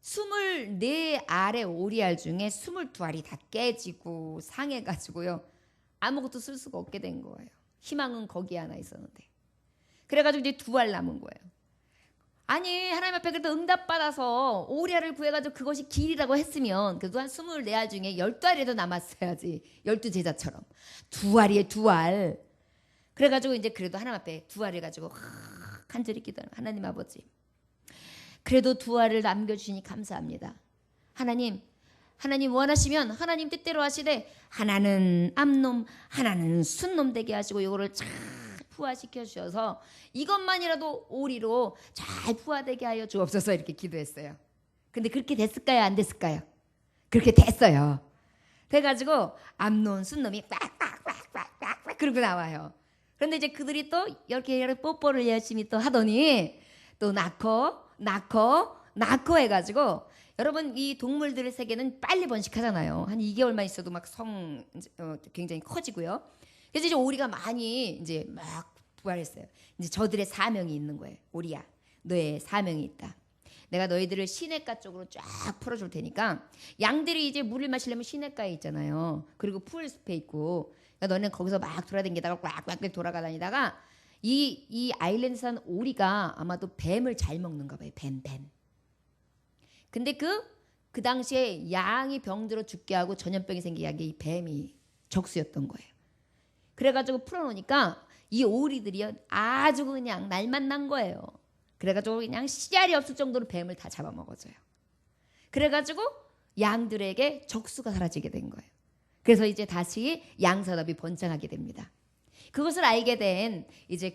24알의 오리알 중에 22알이 다 깨지고 상해가지고요. 아무것도 쓸 수가 없게 된 거예요. 희망은 거기에 하나 있었는데. 그래가지고 이제 2알 남은 거예요. 아니 하나님 앞에 그래도 응답받아서 오리알을 구해가지고 그것이 길이라고 했으면 그래도 한 24알 중에 12알이라도 남았어야지. 12제자처럼 2알이에요 2알. 그래가지고 이제 그래도 하나님 앞에 2알을 가지고 간절히 기도하는 하나님 아버지 그래도 2알을 남겨주시니 감사합니다. 하나님 원하시면 하나님 뜻대로 하시되 하나는 암놈 하나는 순놈 되게 하시고 이거를 잘 부화시켜 주셔서 이것만이라도 오리로 잘 부화되게 하여 주옵소서 이렇게 기도했어요. 근데 그렇게 됐을까요? 안 됐을까요? 그렇게 됐어요. 돼가지고 암놈 순놈이 꽉꽉꽉꽉꽉 그러고 나와요. 그런데 이제 그들이 또 이렇게 뽀뽀를 열심히 또 하더니 또 낳고 해가지고 여러분 이 동물들의 세계는 빨리 번식하잖아요. 한 2개월만 있어도 막 굉장히 커지고요. 그래서 이제 오리가 많이 이제 막 부활했어요. 이제 저들의 사명이 있는 거예요. 오리야, 너의 사명이 있다. 내가 너희들을 시냇가 쪽으로 쫙 풀어줄 테니까 양들이 이제 물을 마시려면 시냇가에 있잖아요. 그리고 풀숲에 있고 그러니까 너는 거기서 막 돌아다니다가 꽉꽉 돌아가다니다가 이 아일랜드산 오리가 아마도 뱀을 잘 먹는가 봐요. 뱀. 근데 그 당시에 양이 병들어 죽게 하고 전염병이 생기게 한 게 이 뱀이 적수였던 거예요. 그래가지고 풀어놓으니까 이 오리들이 아주 그냥 날만 난 거예요. 그래가지고 그냥 씨알이 없을 정도로 뱀을 다 잡아먹어줘요. 그래가지고 양들에게 적수가 사라지게 된 거예요. 그래서 이제 다시 양산업이 번창하게 됩니다. 그것을 알게 된 이제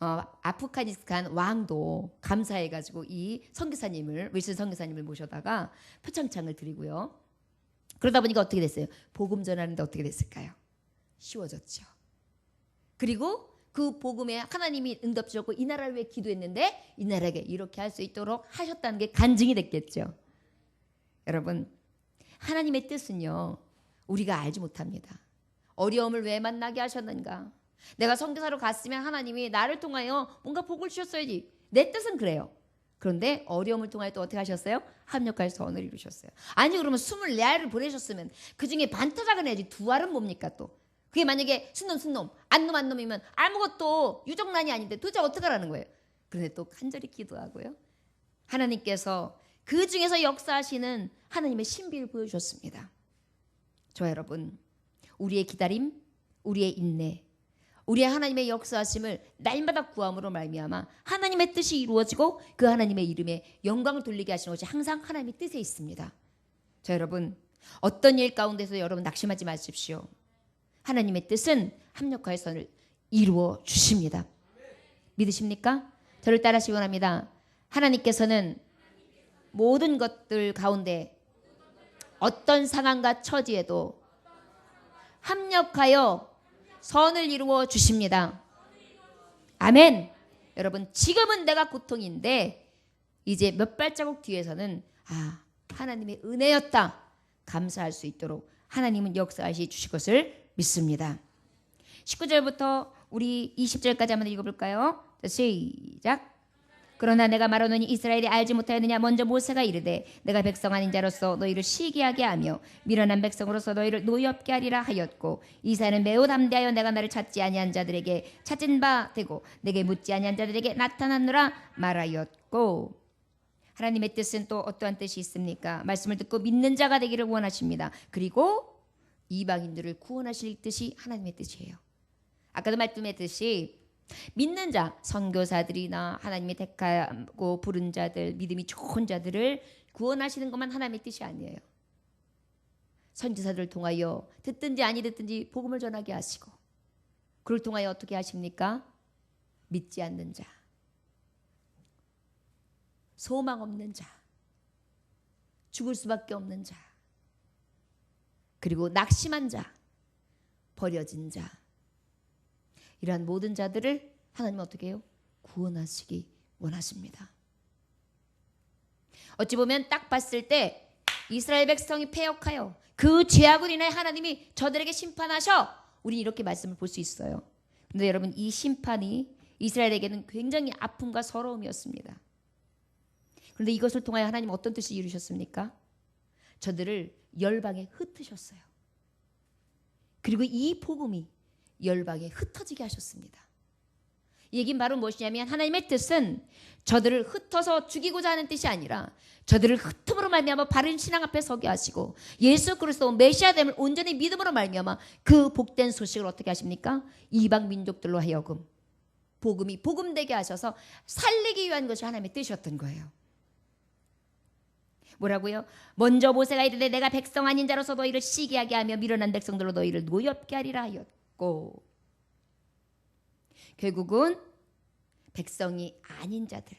아프가니스탄 왕도 감사해가지고 이 윌슨 선교사님을 모셔다가 표창장을 드리고요. 그러다 보니까 어떻게 됐어요? 복음 전하는데 어떻게 됐을까요? 쉬워졌죠. 그리고 그 복음에 하나님이 응답 주셨고 이 나라를 위해 기도했는데 이 나라에게 이렇게 할 수 있도록 하셨다는 게 간증이 됐겠죠. 여러분 하나님의 뜻은요 우리가 알지 못합니다. 어려움을 왜 만나게 하셨는가? 내가 선교사로 갔으면 하나님이 나를 통하여 뭔가 복을 주셨어야지. 내 뜻은 그래요. 그런데 어려움을 통하여 또 어떻게 하셨어요? 합력할 선을 이루셨어요. 아니 그러면 24알을 보내셨으면 그중에 반타작을 해야지 2알은 뭡니까 또? 그게 만약에 순놈 안놈이면 아무것도 유정란이 아닌데 도대체 어떡하라는 거예요. 그런데 또 간절히 기도하고요. 하나님께서 그 중에서 역사하시는 하나님의 신비를 보여주셨습니다. 저 여러분 우리의 기다림 우리의 인내 우리의 하나님의 역사하심을 날마다 구함으로 말미암아 하나님의 뜻이 이루어지고 그 하나님의 이름에 영광을 돌리게 하시는 것이 항상 하나님의 뜻에 있습니다. 자, 여러분, 어떤 일 가운데서 여러분 낙심하지 마십시오. 하나님의 뜻은 합력하여 이루어 주십니다. 믿으십니까? 저를 따라하시기 원합니다. 하나님께서는 모든 것들 가운데 어떤 상황과 처지에도 합력하여 선을 이루어 주십니다. 아멘. 여러분, 지금은 내가 고통인데 이제 몇 발자국 뒤에서는 하나님의 은혜였다 감사할 수 있도록 하나님은 역사하시 주실 것을 믿습니다. 19절부터 우리 20절까지 한번 읽어볼까요? 자, 시작. 그러나 내가 말하노니 이스라엘이 알지 못하였느냐. 먼저 모세가 이르되 내가 백성 아닌 자로서 너희를 시기하게 하며 미련한 백성으로서 너희를 노엽게 하리라 하였고 이사야는 매우 담대하여 내가 나를 찾지 아니한 자들에게 찾은 바 되고 내게 묻지 아니한 자들에게 나타났노라 말하였고. 하나님의 뜻은 또 어떠한 뜻이 있습니까? 말씀을 듣고 믿는 자가 되기를 원하십니다. 그리고 이방인들을 구원하실 뜻이 하나님의 뜻이에요. 아까도 말씀했듯이 믿는 자, 선교사들이나 하나님이 택하고 부른 자들, 믿음이 좋은 자들을 구원하시는 것만 하나님의 뜻이 아니에요. 선지자들을 통하여 듣든지 아니 듣든지 복음을 전하게 하시고 그를 통하여 어떻게 하십니까? 믿지 않는 자, 소망 없는 자, 죽을 수밖에 없는 자, 그리고 낙심한 자, 버려진 자, 이러한 모든 자들을 하나님은 어떻게 해요? 구원하시기 원하십니다. 어찌 보면 딱 봤을 때 이스라엘 백성이 패역하여 그 죄악으로 인해 하나님이 저들에게 심판하셔, 우리 이렇게 말씀을 볼 수 있어요. 그런데 여러분, 이 심판이 이스라엘에게는 굉장히 아픔과 서러움이었습니다. 그런데 이것을 통하여 하나님 어떤 뜻을 이루셨습니까? 저들을 열방에 흩으셨어요. 그리고 이 복음이 열방에 흩어지게 하셨습니다. 이 얘기는 바로 무엇이냐면 하나님의 뜻은 저들을 흩어서 죽이고자 하는 뜻이 아니라 저들을 흩음으로 말미암아 바른 신앙 앞에 서게 하시고 예수 그리스도 메시아됨을 온전히 믿음으로 말미암아 그 복된 소식을 어떻게 하십니까? 이방 민족들로 하여금 복음이 복음되게 하셔서 살리기 위한 것이 하나님의 뜻이었던 거예요. 뭐라고요? 먼저 모세가 이르되 내가 백성 아닌 자로서 너희를 시기하게 하며 미련한 백성들로 너희를 노엽게 하리라 하였고, 결국은 백성이 아닌 자들,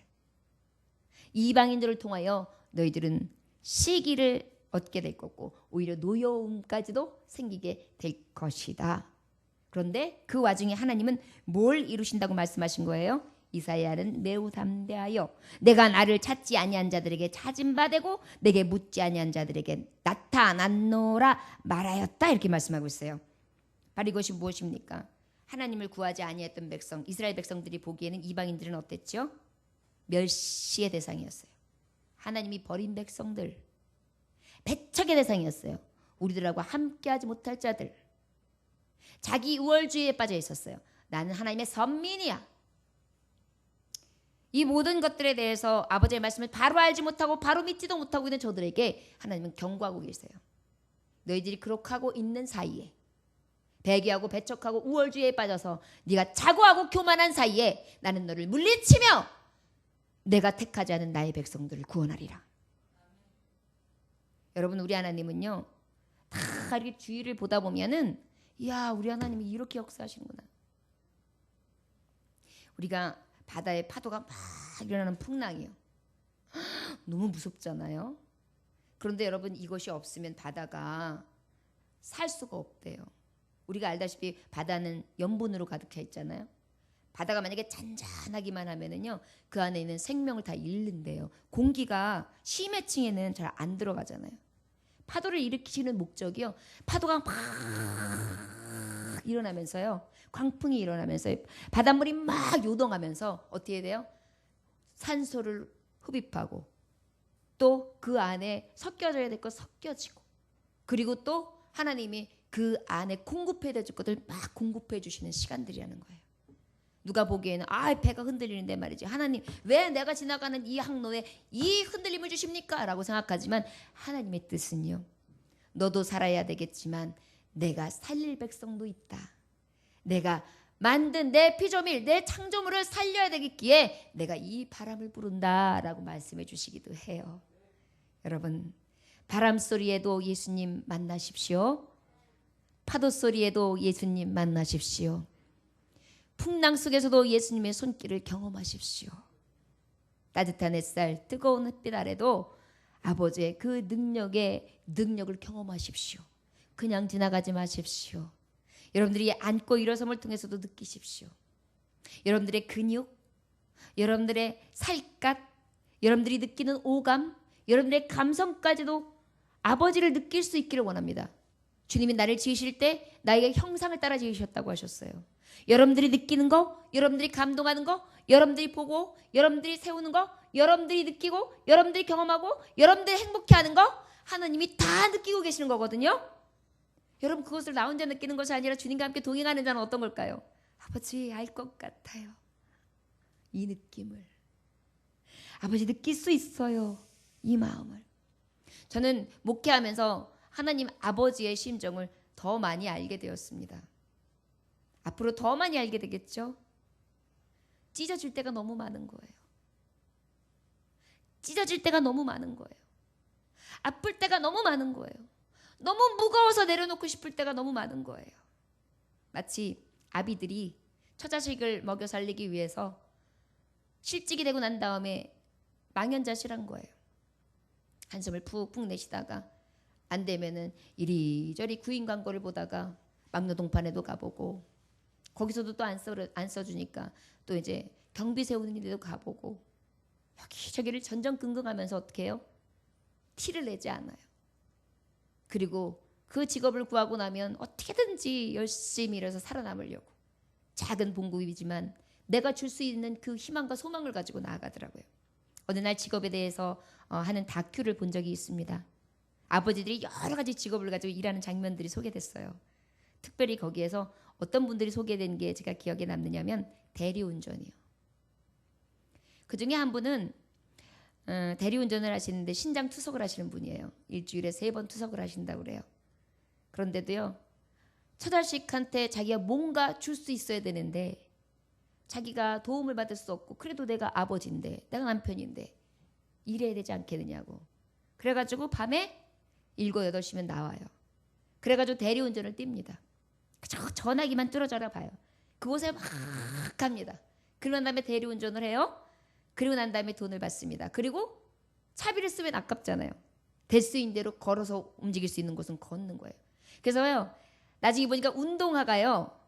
이방인들을 통하여 너희들은 시기를 얻게 될 거고 오히려 노여움까지도 생기게 될 것이다. 그런데 그 와중에 하나님은 뭘 이루신다고 말씀하신 거예요? 이사야는 매우 담대하여 내가 나를 찾지 아니한 자들에게 찾은 바 되고 내게 묻지 아니한 자들에게 나타났노라 말하였다, 이렇게 말씀하고 있어요. 바로 이것이 무엇입니까? 하나님을 구하지 아니했던 백성, 이스라엘 백성들이 보기에는 이방인들은 어땠죠? 멸시의 대상이었어요. 하나님이 버린 백성들, 배척의 대상이었어요. 우리들하고 함께하지 못할 자들, 자기 우월주의에 빠져 있었어요. 나는 하나님의 선민이야. 이 모든 것들에 대해서 아버지의 말씀을 바로 알지 못하고 바로 믿지도 못하고 있는 저들에게 하나님은 경고하고 계세요. 너희들이 그렇게 하고 있는 사이에, 배교하고 배척하고 우월주의에 빠져서 네가 자고하고 교만한 사이에 나는 너를 물리치며 내가 택하지 않은 나의 백성들을 구원하리라. 여러분, 우리 하나님은요, 다 이렇게 주위를 보다 보면은 이야, 우리 하나님이 이렇게 역사하시는구나. 우리가 바다에 파도가 막 일어나는 풍랑이요, 너무 무섭잖아요. 그런데 여러분, 이것이 없으면 바다가 살 수가 없대요. 우리가 알다시피 바다는 염분으로 가득해 있잖아요. 바다가 만약에 잔잔하기만 하면은요, 그 안에 있는 생명을 다 잃는데요. 공기가 심해층에는 잘 안 들어가잖아요. 파도를 일으키시는 목적이요, 파도가 막 일어나면서요, 광풍이 일어나면서 바닷물이 막 요동하면서 어떻게 돼요? 산소를 흡입하고 또 그 안에 섞여져야 될 것 섞여지고, 그리고 또 하나님이 그 안에 공급해야 될 것들 막 공급해 주시는 시간들이라는 거예요. 누가 보기에는 배가 흔들리는데 말이지, 하나님 왜 내가 지나가는 이 항로에 이 흔들림을 주십니까? 라고 생각하지만 하나님의 뜻은요, 너도 살아야 되겠지만 내가 살릴 백성도 있다. 내가 만든 내 피조물, 내 창조물을 살려야 되겠기에 내가 이 바람을 부른다라고 말씀해 주시기도 해요. 여러분, 바람 소리에도 예수님 만나십시오. 파도 소리에도 예수님 만나십시오. 풍랑 속에서도 예수님의 손길을 경험하십시오. 따뜻한 햇살, 뜨거운 햇빛 아래도 아버지의 그 능력을 경험하십시오. 그냥 지나가지 마십시오. 여러분들이 앉고 일어섬을 통해서도 느끼십시오. 여러분들의 근육, 여러분들의 살갗, 여러분들이 느끼는 오감, 여러분들의 감성까지도 아버지를 느낄 수 있기를 원합니다. 주님이 나를 지으실 때 나에게 형상을 따라 지으셨다고 하셨어요. 여러분들이 느끼는 거, 여러분들이 감동하는 거, 여러분들이 보고, 여러분들이 세우는 거, 여러분들이 느끼고, 여러분들이 경험하고, 여러분들이 행복해하는 거 하나님이 다 느끼고 계시는 거거든요. 여러분, 그것을 나 혼자 느끼는 것이 아니라 주님과 함께 동행하는 자는 어떤 걸까요? 아버지 알 것 같아요. 이 느낌을 아버지 느낄 수 있어요. 이 마음을. 저는 목회하면서 하나님 아버지의 심정을 더 많이 알게 되었습니다. 앞으로 더 많이 알게 되겠죠. 찢어질 때가 너무 많은 거예요. 찢어질 때가 너무 많은 거예요. 아플 때가 너무 많은 거예요. 너무 무거워서 내려놓고 싶을 때가 너무 많은 거예요. 마치 아비들이 처자식을 먹여 살리기 위해서 실직이 되고 난 다음에 망연자실한 거예요. 한숨을 푹푹 내쉬다가 안 되면은 이리저리 구인 광고를 보다가 막노동판에도 가보고, 거기서도 또 안 써주니까 또 이제 경비 세우는 데도 가보고, 여기저기를 전전긍긍하면서 어떻게 해요? 티를 내지 않아요. 그리고 그 직업을 구하고 나면 어떻게든지 열심히 일해서 살아남으려고 작은 봉급이지만 내가 줄 수 있는 그 희망과 소망을 가지고 나아가더라고요. 어느 날 직업에 대해서 하는 다큐를 본 적이 있습니다. 아버지들이 여러 가지 직업을 가지고 일하는 장면들이 소개됐어요. 특별히 거기에서 어떤 분들이 소개된 게 제가 기억에 남느냐면 대리운전이요. 그중에 한 분은 대리운전을 하시는데 신장 투석을 하시는 분이에요. 일주일에 3번 투석을 하신다고 그래요. 그런데도요, 처자식한테 자기가 뭔가 줄 수 있어야 되는데 자기가 도움을 받을 수 없고, 그래도 내가 아버지인데, 내가 남편인데 일해야 되지 않겠느냐고. 그래가지고 밤에 7, 8시면 나와요. 그래가지고 대리운전을 띱니다. 그저 전화기만 뚫어져라 봐요. 그곳에 막 갑니다. 그러고 난 다음에 대리운전을 해요. 그리고 난 다음에 돈을 받습니다. 그리고 차비를 쓰면 아깝잖아요. 대수인 대로 걸어서 움직일 수 있는 곳은 걷는 거예요. 그래서요, 나중에 보니까 운동화가요,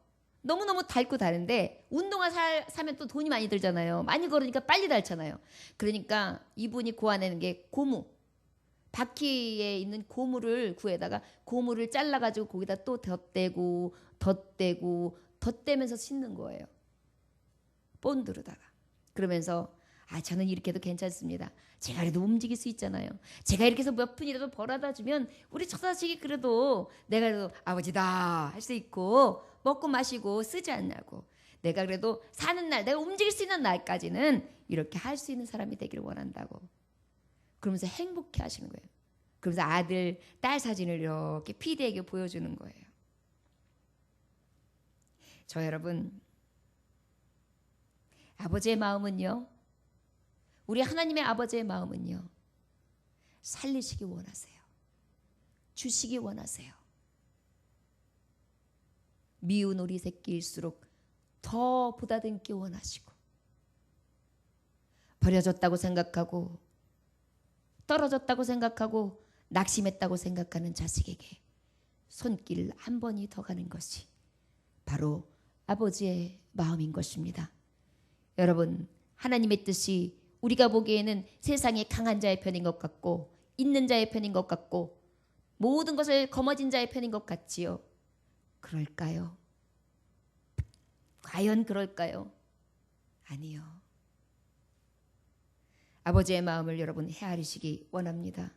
너무너무 닳고 다른데 운동화 사면 또 돈이 많이 들잖아요. 많이 걸으니까 빨리 닳잖아요. 그러니까 이분이 고안하는 게 고무, 바퀴에 있는 고무를 구해다가 고무를 잘라가지고 거기다 또 덧대고 덧대면서 신는 거예요. 본드로다가. 그러면서 저는 이렇게 해도 괜찮습니다. 제가 그래도 움직일 수 있잖아요. 제가 이렇게 해서 몇 푼이라도 벌어다 주면 우리 처자식이 그래도 내가 그래도 아버지다 할 수 있고 먹고 마시고 쓰지 않냐고. 내가 그래도 사는 날, 내가 움직일 수 있는 날까지는 이렇게 할 수 있는 사람이 되기를 원한다고. 그러면서 행복해 하시는 거예요. 그러면서 아들, 딸 사진을 이렇게 PD에게 보여주는 거예요. 저 여러분, 아버지의 마음은요, 우리 하나님의 아버지의 마음은요, 살리시기 원하세요. 주시기 원하세요. 미운 오리 새끼일수록 더 보다듬기 원하시고, 버려졌다고 생각하고 떨어졌다고 생각하고 낙심했다고 생각하는 자식에게 손길 한 번이 더 가는 것이 바로 아버지의 마음인 것입니다. 여러분, 하나님의 뜻이 우리가 보기에는 세상에 강한 자의 편인 것 같고, 있는 자의 편인 것 같고, 모든 것을 거머쥔 자의 편인 것 같지요. 그럴까요? 과연 그럴까요? 아니요. 아버지의 마음을 여러분 헤아리시기 원합니다.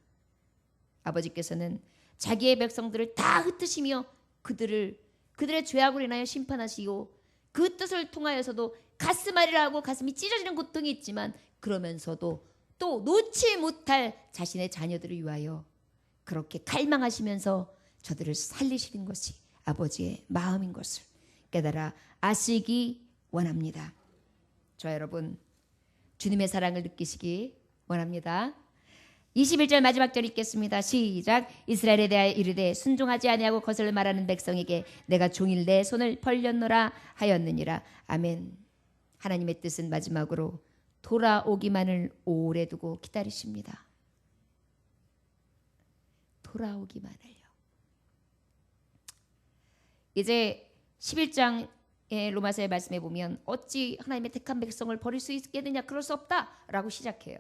아버지께서는 자기의 백성들을 다 흩으시며 그들의 죄악으로 인하여 심판하시고, 그 뜻을 통하여서도 가슴 아리라고 가슴이 찢어지는 고통이 있지만 그러면서도 또 놓지 못할 자신의 자녀들을 위하여 그렇게 갈망하시면서 저들을 살리시는 것이 아버지의 마음인 것을 깨달아 아시기 원합니다. 저 여러분, 주님의 사랑을 느끼시기 원합니다. 21절 마지막 절 읽겠습니다. 시작. 이스라엘에 대하여 이르되 순종하지 아니하고 거슬러 말하는 백성에게 내가 종일 내 손을 벌렸노라 하였느니라. 아멘. 하나님의 뜻은 마지막으로 돌아오기만을 오래 두고 기다리십니다. 돌아오기만을요. 이제 11장의 로마서의 말씀에 보면 어찌 하나님의 택한 백성을 버릴 수 있겠느냐, 그럴 수 없다라고 시작해요.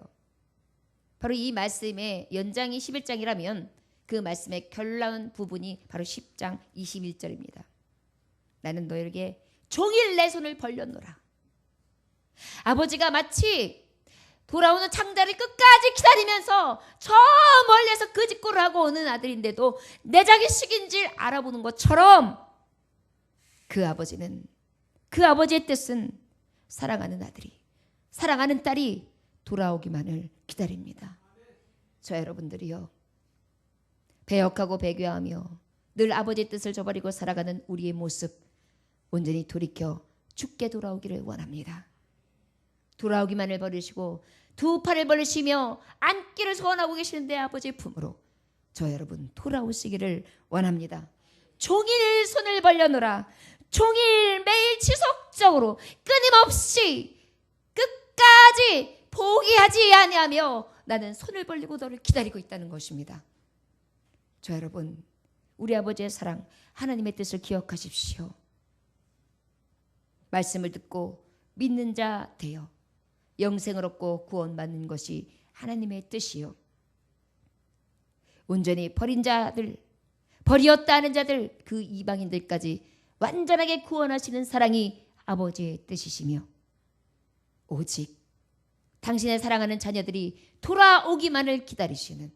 바로 이 말씀의 연장이 11장이라면 그 말씀의 결론 부분이 바로 10장 21절입니다. 나는 너에게 종일 내 손을 벌렸노라. 아버지가 마치 돌아오는 창자를 끝까지 기다리면서 저 멀리에서 그 직구를 하고 오는 아들인데도 내 자식인 줄 알아보는 것처럼 그 아버지는, 그 아버지의 뜻은 사랑하는 아들이, 사랑하는 딸이 돌아오기만을 기다립니다. 저 여러분들이요, 배역하고 배교하며 늘 아버지의 뜻을 저버리고 살아가는 우리의 모습 온전히 돌이켜 주께 돌아오기를 원합니다. 돌아오기만을 버리시고 두 팔을 벌리시며 앉기를 소원하고 계시는데 아버지의 품으로 저 여러분 돌아오시기를 원합니다. 종일 손을 벌려놓으라. 종일 매일 지속적으로 끊임없이 끝까지 포기하지 아니하며 나는 손을 벌리고 너를 기다리고 있다는 것입니다. 저 여러분, 우리 아버지의 사랑, 하나님의 뜻을 기억하십시오. 말씀을 듣고 믿는 자 되어 영생을 얻고 구원받는 것이 하나님의 뜻이요. 온전히 버린 자들, 버리었다 하는 자들, 그 이방인들까지 완전하게 구원하시는 사랑이 아버지의 뜻이시며 오직 당신의 사랑하는 자녀들이 돌아오기만을 기다리시는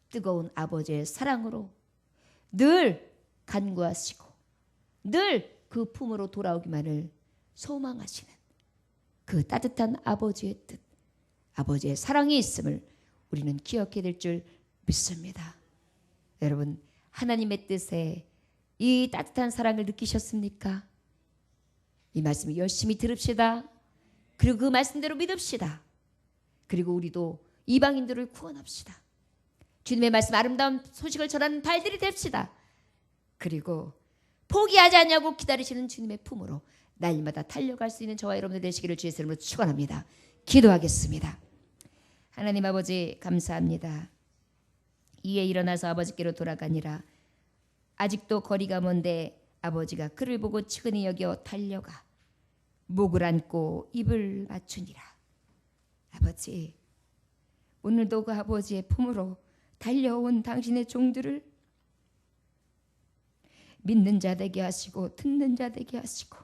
뜨거운 아버지의 사랑으로 늘 간구하시고 늘 그 품으로 돌아오기만을 소망하시는 그 따뜻한 아버지의 뜻, 아버지의 사랑이 있음을 우리는 기억해야 될 줄 믿습니다. 여러분, 하나님의 뜻에 이 따뜻한 사랑을 느끼셨습니까? 이 말씀을 열심히 들읍시다. 그리고 그 말씀대로 믿읍시다. 그리고 우리도 이방인들을 구원합시다. 주님의 말씀, 아름다운 소식을 전하는 발들이 됩시다. 그리고 포기하지 않냐고 기다리시는 주님의 품으로 날마다 달려갈 수 있는 저와 여러분들 되시기를 주의 이름으로 축원합니다. 기도하겠습니다. 하나님 아버지, 감사합니다. 이에 일어나서 아버지께로 돌아가니라. 아직도 거리가 먼데 아버지가 그를 보고 측은히 여겨 달려가 목을 안고 입을 맞추니라. 아버지, 오늘도 그 아버지의 품으로 달려온 당신의 종들을 믿는 자 되게 하시고 듣는 자 되게 하시고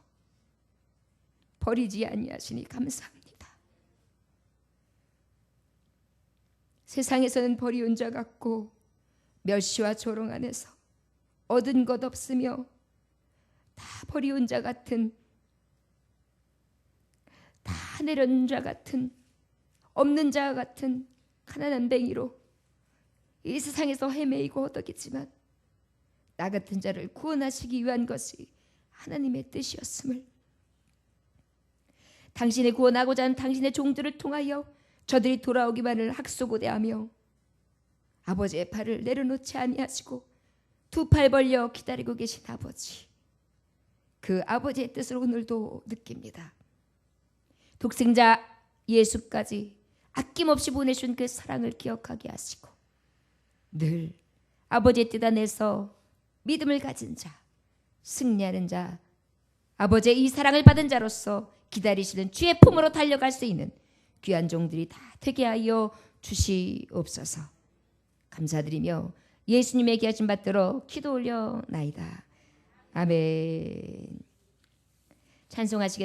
버리지 아니하시니 감사합니다. 세상에서는 버리온 자 같고 멸시와 조롱 안에서 얻은 것 없으며 다 버리온 자 같은, 다 내려놓은 자 같은, 없는 자 같은 가난한 뱅이로 이 세상에서 헤매이고 허덕이지만 나 같은 자를 구원하시기 위한 것이 하나님의 뜻이었음을, 당신의 구원하고자 하는 당신의 종들을 통하여 저들이 돌아오기만을 학수고대하며 아버지의 팔을 내려놓지 아니하시고 두 팔 벌려 기다리고 계신 아버지, 그 아버지의 뜻을 오늘도 느낍니다. 독생자 예수까지 아낌없이 보내준 그 사랑을 기억하게 하시고 늘 아버지의 뜻 안에서 믿음을 가진 자, 승리하는 자, 아버지의 이 사랑을 받은 자로서 기다리시는 주의 품으로 달려갈 수 있는 귀한 종들이 다 되게 하여 주시옵소서. 감사드리며 예수님의 귀하신 받들어 기도 올려나이다. 아멘. 찬송하시겠습니다.